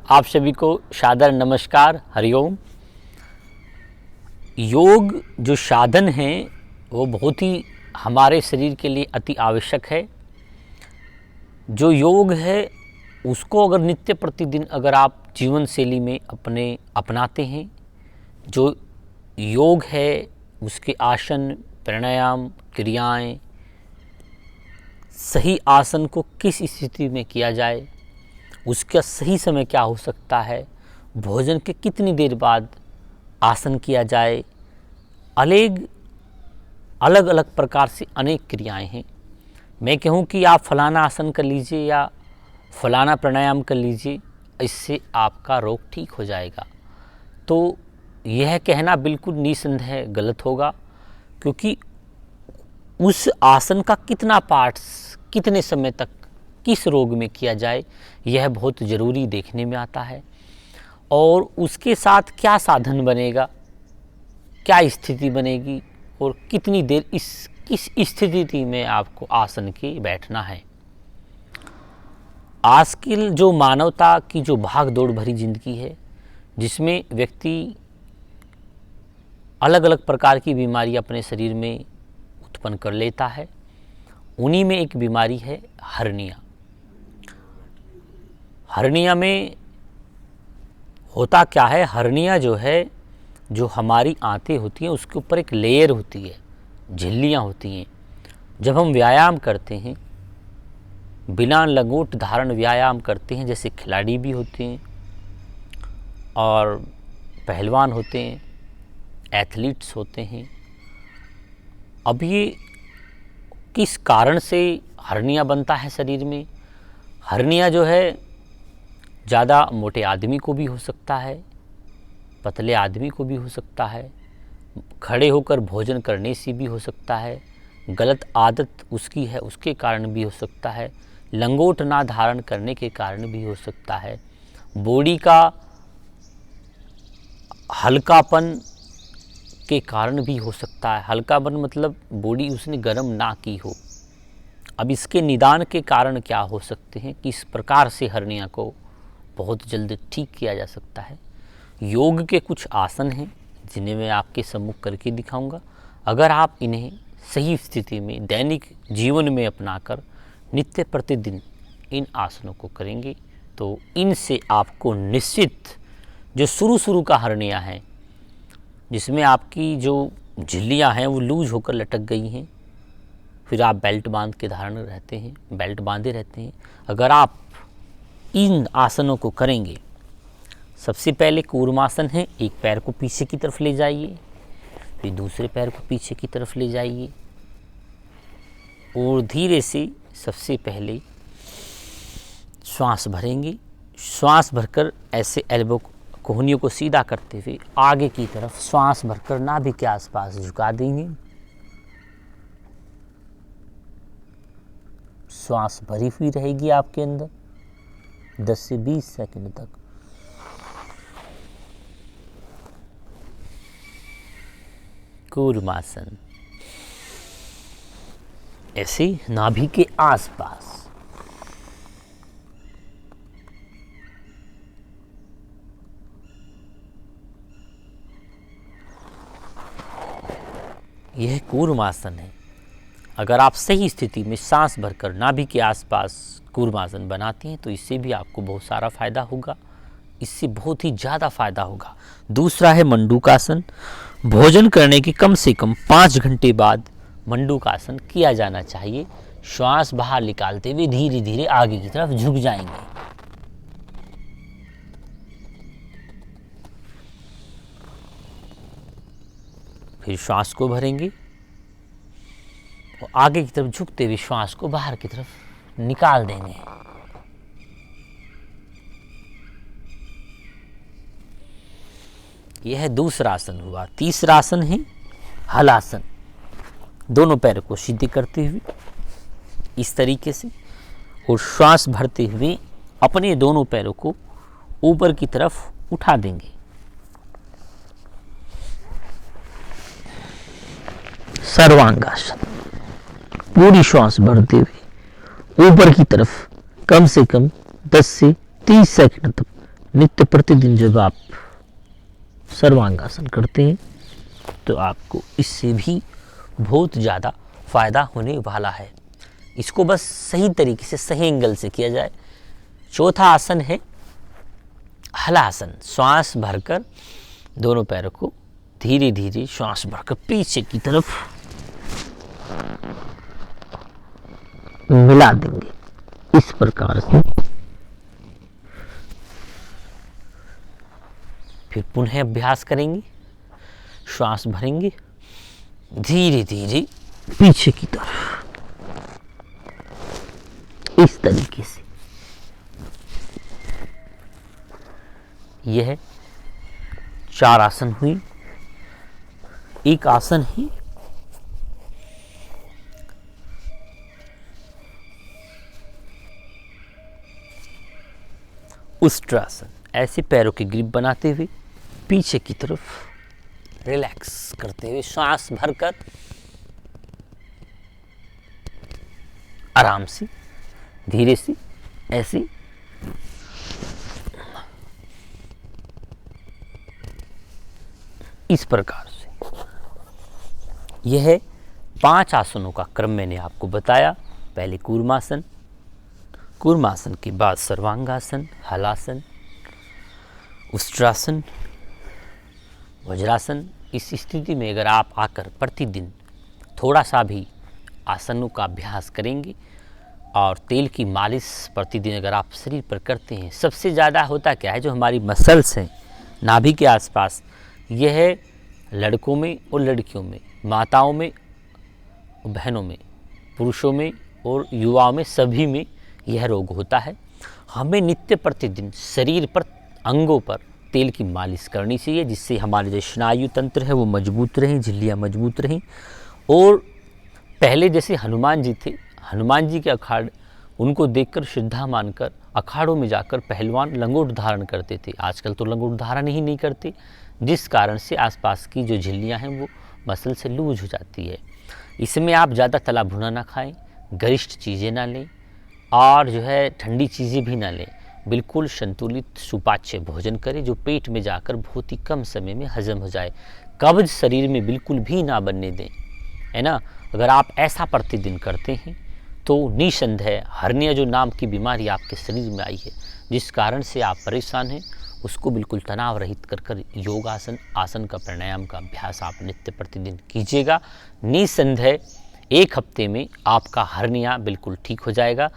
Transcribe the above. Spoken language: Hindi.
आप सभी को सादर नमस्कार, हरिओम। योग जो साधन है वो बहुत ही हमारे शरीर के लिए अति आवश्यक है। जो योग है उसको अगर नित्य प्रतिदिन अगर आप जीवन शैली में अपनाते हैं, जो योग है उसके आसन, प्राणायाम, क्रियाएं, सही आसन को किस स्थिति में किया जाए, उसका सही समय क्या हो सकता है, भोजन के कितनी देर बाद आसन किया जाए, अलग अलग प्रकार से अनेक क्रियाएं हैं। मैं कहूँ कि आप फलाना आसन कर लीजिए या फलाना प्राणायाम कर लीजिए, इससे आपका रोग ठीक हो जाएगा, तो यह कहना बिल्कुल निसंदेह गलत होगा, क्योंकि उस आसन का कितना पार्ट कितने समय तक किस रोग में किया जाए यह बहुत ज़रूरी देखने में आता है। और उसके साथ क्या साधन बनेगा, क्या स्थिति बनेगी और कितनी देर किस स्थिति में आपको आसन के बैठना है। आज की जो मानवता की जो भाग दौड़ भरी जिंदगी है, जिसमें व्यक्ति अलग अलग प्रकार की बीमारी अपने शरीर में उत्पन्न कर लेता है, उन्हीं में एक बीमारी है हर्निया। हर्निया में होता क्या है, हर्निया जो है, जो हमारी आंतें होती हैं उसके ऊपर एक लेयर होती है, झिल्लियाँ होती हैं। जब हम व्यायाम करते हैं, बिना लंगोट धारण व्यायाम करते हैं, जैसे खिलाड़ी भी होते हैं और पहलवान होते हैं, एथलीट्स होते हैं। अब ये किस कारण से हर्निया बनता है शरीर में? हर्निया जो है ज़्यादा मोटे आदमी को भी हो सकता है, पतले आदमी को भी हो सकता है, खड़े होकर भोजन करने से भी हो सकता है, गलत आदत उसकी है उसके कारण भी हो सकता है, लंगोट ना धारण करने के कारण भी हो सकता है, बॉडी का हल्कापन के कारण भी हो सकता है। हल्कापन मतलब बॉडी उसने गर्म ना की हो। अब इसके निदान के कारण क्या हो सकते हैं, किस प्रकार से हर्निया को बहुत जल्द ठीक किया जा सकता है। योग के कुछ आसन हैं जिन्हें मैं आपके सम्मुख करके दिखाऊंगा। अगर आप इन्हें सही स्थिति में दैनिक जीवन में अपनाकर नित्य प्रतिदिन इन आसनों को करेंगे तो इनसे आपको निश्चित जो शुरू का हर्निया है, जिसमें आपकी जो झिल्लियाँ हैं वो लूज होकर लटक गई हैं, फिर आप बेल्ट बांध के धारण रहते हैं, बेल्ट बांधे रहते हैं, अगर आप इन आसनों को करेंगे, सबसे पहले कूर्मासन है। एक पैर को पीछे की तरफ ले जाइए, फिर दूसरे पैर को पीछे की तरफ ले जाइए और धीरे से सबसे पहले श्वास भरेंगे। श्वास भरकर ऐसे एल्बो कोहनियों को सीधा करते हुए आगे की तरफ श्वास भरकर नाभि के आसपास झुका देंगे। श्वास भरी हुई रहेगी आपके अंदर 10 से 20 सेकंड तक। कूर्मासन, ऐसे नाभि के आसपास। यह कूर्मासन है। अगर आप सही स्थिति में सांस भरकर नाभि के आसपास कूर्मासन बनाते हैं तो इससे भी आपको बहुत सारा फायदा होगा, इससे बहुत ही ज़्यादा फायदा होगा। दूसरा है मंडूकासन। भोजन करने के कम से कम 5 घंटे बाद मंडूकासन किया जाना चाहिए। श्वास बाहर निकालते हुए धीरे धीरे आगे की तरफ झुक जाएंगे। फिर श्वास को भरेंगे और आगे की तरफ झुकते हुए श्वास को बाहर की तरफ निकाल देंगे। यह दूसरा आसन हुआ। तीसरा आसन है हलासन। दोनों पैरों को सीधे करते हुए इस तरीके से और श्वास भरते हुए अपने दोनों पैरों को ऊपर की तरफ उठा देंगे। सर्वांगासन। पूरी श्वास भरते हुए ऊपर की तरफ कम से कम 10 से 30 सेकंड तक नित्य प्रतिदिन जब आप सर्वांगासन करते हैं तो आपको इससे भी बहुत ज़्यादा फायदा होने वाला है। इसको बस सही तरीके से, सही एंगल से किया जाए। चौथा आसन है हलासन। श्वास भरकर दोनों पैरों को धीरे धीरे श्वास भरकर पीछे की तरफ मिला देंगे। इस प्रकार से फिर पुनः अभ्यास करेंगे। श्वास भरेंगे धीरे धीरे पीछे की तरफ, इस तरीके से। यह 4 आसन हुई। एक आसन है उष्ट्रासन। ऐसे पैरों की ग्रिप बनाते हुए पीछे की तरफ रिलैक्स करते हुए श्वास भरकर आराम से, धीरे से, ऐसे इस प्रकार से। यह 5 आसनों का क्रम मैंने आपको बताया। पहले कूर्मासन, कूर्मासन के बाद सर्वांगासन, हलासन, उष्ट्रासन, वज्रासन। इस स्थिति में अगर आप आकर प्रतिदिन थोड़ा सा भी आसनों का अभ्यास करेंगे और तेल की मालिश प्रतिदिन अगर आप शरीर पर करते हैं, सबसे ज़्यादा होता क्या है, जो हमारी मसल्स हैं नाभि के आसपास, यह लड़कों में और लड़कियों में, माताओं में, बहनों में, पुरुषों में और युवाओं में, सभी में यह रोग होता है। हमें नित्य प्रतिदिन शरीर पर, अंगों पर तेल की मालिश करनी चाहिए, जिससे हमारे जो स्नायु तंत्र है वो मजबूत रहें, झिल्लियाँ मजबूत रहें। और पहले जैसे हनुमान जी थे, हनुमान जी के अखाड़े, उनको देखकर श्रद्धा मानकर अखाड़ों में जाकर पहलवान लंगोट धारण करते थे। आजकल तो लंगोट धारण ही नहीं करते, जिस कारण से आसपास की जो झिल्लियाँ हैं वो मसल से लूज हो जाती है। इसमें आप ज़्यादा तला भुना ना खाएं, गरिष्ठ चीज़ें ना लें और जो है ठंडी चीज़ें भी ना लें। बिल्कुल संतुलित सुपाच्य भोजन करें जो पेट में जाकर बहुत ही कम समय में हजम हो जाए। कब्ज शरीर में बिल्कुल भी ना बनने दें, है ना। अगर आप ऐसा प्रतिदिन करते हैं तो निसंदेह हर्निया जो नाम की बीमारी आपके शरीर में आई है, जिस कारण से आप परेशान हैं, उसको बिल्कुल तनाव रहित कर योगासन, आसन का, प्राणायाम का अभ्यास आप नित्य प्रतिदिन कीजिएगा। निसंदेह 1 हफ्ते में आपका हर्निया बिल्कुल ठीक हो जाएगा।